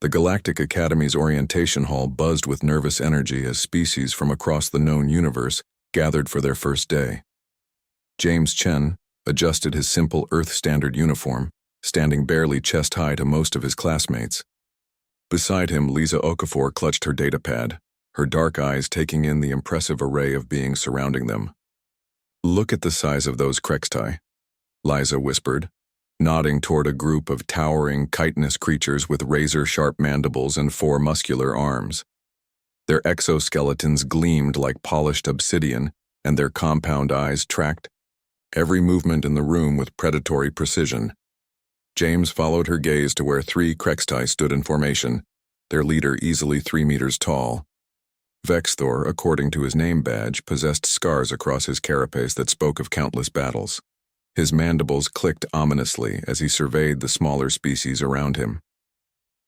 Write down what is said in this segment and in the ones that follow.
The Galactic Academy's orientation hall buzzed with nervous energy as species from across the known universe gathered for their first day. James Chen adjusted his simple Earth-standard uniform, standing barely chest-high to most of his classmates. Beside him, Lisa Okafor clutched her datapad, her dark eyes taking in the impressive array of beings surrounding them. "Look at the size of those Krextai," Liza whispered, nodding toward a group of towering, chitinous creatures with razor-sharp mandibles and 4 muscular arms. Their exoskeletons gleamed like polished obsidian, and their compound eyes tracked every movement in the room with predatory precision. James followed her gaze to where 3 Krextai stood in formation, their leader easily 3 meters tall. Vexthor, according to his name badge, possessed scars across his carapace that spoke of countless battles. His mandibles clicked ominously as he surveyed the smaller species around him.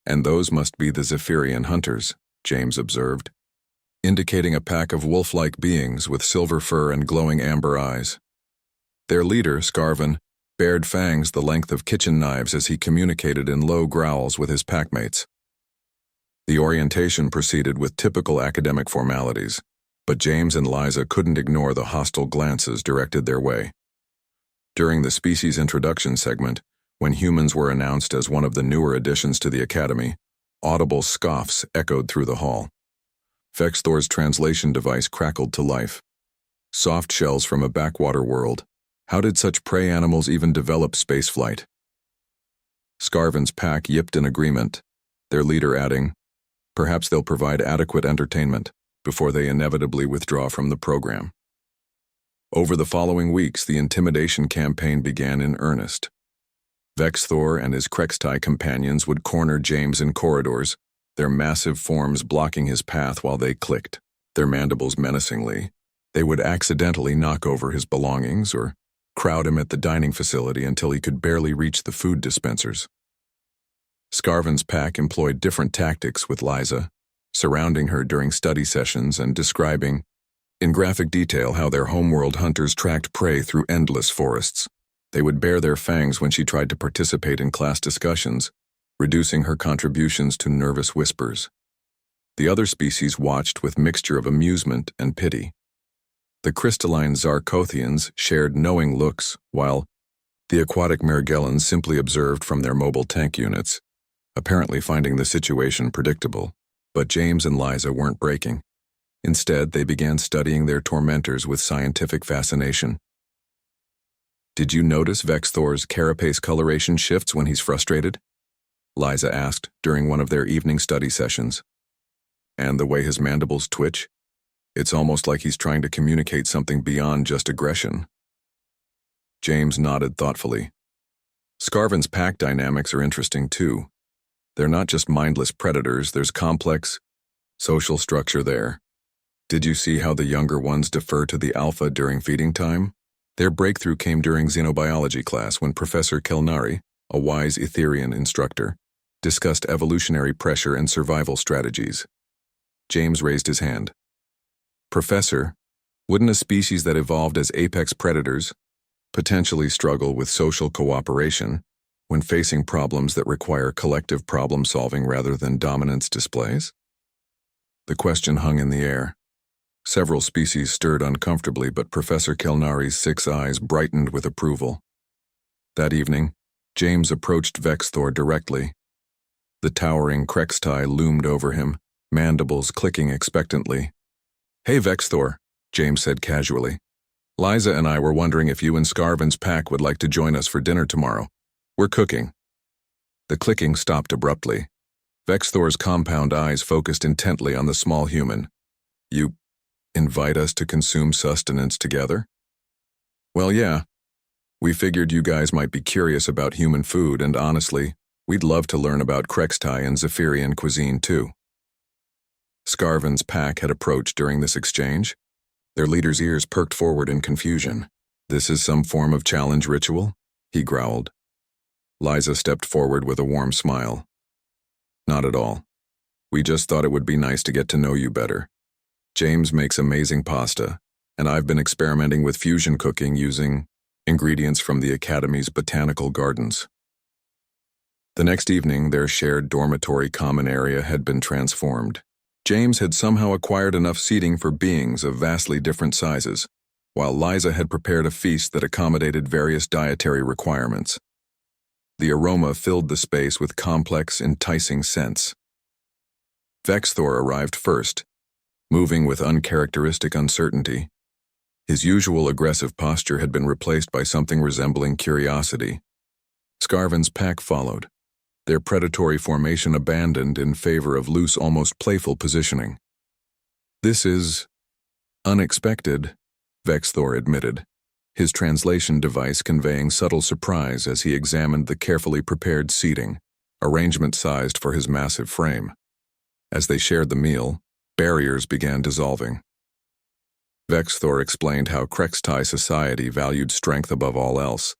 "And those must be the Zephyrian hunters," James observed, indicating a pack of wolf-like beings with silver fur and glowing amber eyes. Their leader, Scarvan, bared fangs the length of kitchen knives as he communicated in low growls with his packmates. The orientation proceeded with typical academic formalities, but James and Liza couldn't ignore the hostile glances directed their way. During the species introduction segment, when humans were announced as one of the newer additions to the Academy, audible scoffs echoed through the hall. Vexthor's translation device crackled to life. Soft shells from a backwater world. How did such prey animals even develop spaceflight? Scarvan's pack yipped in agreement, their leader adding, "Perhaps they'll provide adequate entertainment," before they inevitably withdraw from the program. Over the following weeks, the intimidation campaign began in earnest. Vexthor and his Krextai companions would corner James in corridors, their massive forms blocking his path while they clicked, their mandibles menacingly. They would accidentally knock over his belongings or crowd him at the dining facility until he could barely reach the food dispensers. Scarvan's pack employed different tactics with Liza, surrounding her during study sessions and describing in graphic detail how their homeworld hunters tracked prey through endless forests. They would bare their fangs when she tried to participate in class discussions, reducing her contributions to nervous whispers. The other species watched with mixture of amusement and pity. The crystalline Zarkothians shared knowing looks, while the aquatic Mergellans simply observed from their mobile tank units, apparently finding the situation predictable. But James and Liza weren't breaking. Instead, they began studying their tormentors with scientific fascination. "Did you notice Vexthor's carapace coloration shifts when he's frustrated?" Liza asked during one of their evening study sessions. "And the way his mandibles twitch? It's almost like he's trying to communicate something beyond just aggression." James nodded thoughtfully. Scarvan's pack dynamics are interesting too. They're not just mindless predators, there's complex social structure there. Did you see how the younger ones defer to the alpha during feeding time? Their breakthrough came during xenobiology class when Professor Kelnari, a wise Etherian instructor, discussed evolutionary pressure and survival strategies. James raised his hand. "Professor, wouldn't a species that evolved as apex predators potentially struggle with social cooperation when facing problems that require collective problem-solving rather than dominance displays?" The question hung in the air. Several species stirred uncomfortably, but Professor Kelnari's 6 eyes brightened with approval. That evening, James approached Vexthor directly. The towering Krextai loomed over him, mandibles clicking expectantly. "Hey Vexthor," James said casually. "Liza and I were wondering if you and Scarvan's pack would like to join us for dinner tomorrow. We're cooking." The clicking stopped abruptly. Vexthor's compound eyes focused intently on the small human. "You invite us to consume sustenance together?" "Well, yeah. We figured you guys might be curious about human food, and honestly, we'd love to learn about Krextai and Zephyrian cuisine too." Scarvan's pack had approached during this exchange. Their leader's ears perked forward in confusion. "This is some form of challenge ritual?" he growled. Liza stepped forward with a warm smile. "Not at all. We just thought it would be nice to get to know you better. James makes amazing pasta, and I've been experimenting with fusion cooking using ingredients from the Academy's botanical gardens." The next evening, their shared dormitory common area had been transformed. James had somehow acquired enough seating for beings of vastly different sizes, while Liza had prepared a feast that accommodated various dietary requirements. The aroma filled the space with complex, enticing scents. Vexthor arrived first, moving with uncharacteristic uncertainty. His usual aggressive posture had been replaced by something resembling curiosity. Scarvin's pack followed, their predatory formation abandoned in favor of loose, almost playful positioning. "This is unexpected," Vexthor admitted, his translation device conveying subtle surprise as he examined the carefully prepared seating, arrangement sized for his massive frame. As they shared the meal, barriers began dissolving. Vexthor explained how Krextai society valued strength above all else,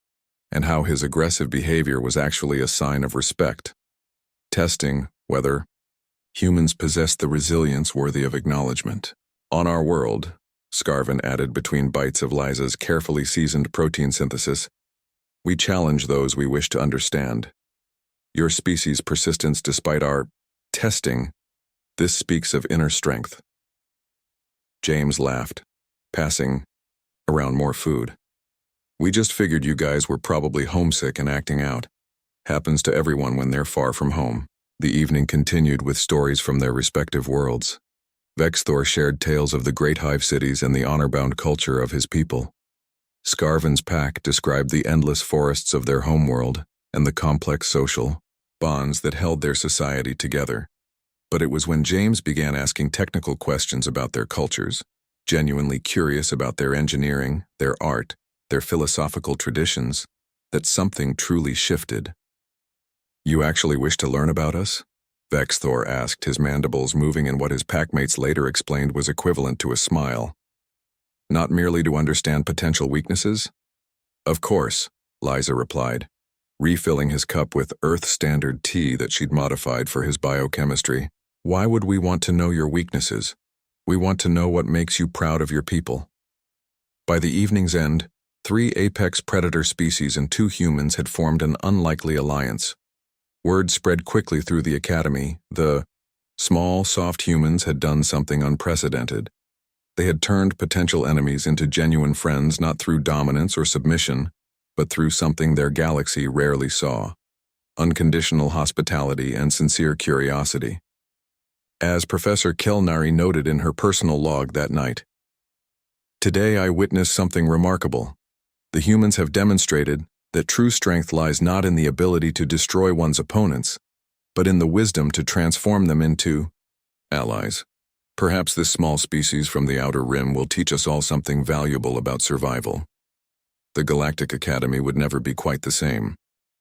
and how his aggressive behavior was actually a sign of respect, testing whether humans possessed the resilience worthy of acknowledgement. "On our world," Scarvin added between bites of Liza's carefully seasoned protein synthesis, "we challenge those we wish to understand. Your species' persistence despite our testing, this speaks of inner strength." James laughed, passing around more food. "We just figured you guys were probably homesick and acting out. Happens to everyone when they're far from home." The evening continued with stories from their respective worlds. Vexthor shared tales of the great hive cities and the honor-bound culture of his people. Scarvin's pack described the endless forests of their homeworld and the complex social bonds that held their society together. But it was when James began asking technical questions about their cultures, genuinely curious about their engineering, their art, their philosophical traditions, that something truly shifted. "You actually wish to learn about us?" Vexthor asked, his mandibles moving in what his packmates later explained was equivalent to a smile. "Not merely to understand potential weaknesses?" "Of course," Liza replied, refilling his cup with Earth-standard tea that she'd modified for his biochemistry. "Why would we want to know your weaknesses? We want to know what makes you proud of your people." By the evening's end, 3 apex predator species and 2 humans had formed an unlikely alliance. Word spread quickly through the academy. The small, soft humans had done something unprecedented. They had turned potential enemies into genuine friends, not through dominance or submission, but through something their galaxy rarely saw: unconditional hospitality and sincere curiosity. As Professor Kelnari noted in her personal log that night, "Today I witnessed something remarkable. The humans have demonstrated that true strength lies not in the ability to destroy one's opponents, but in the wisdom to transform them into allies. Perhaps this small species from the outer rim will teach us all something valuable about survival." The Galactic Academy would never be quite the same.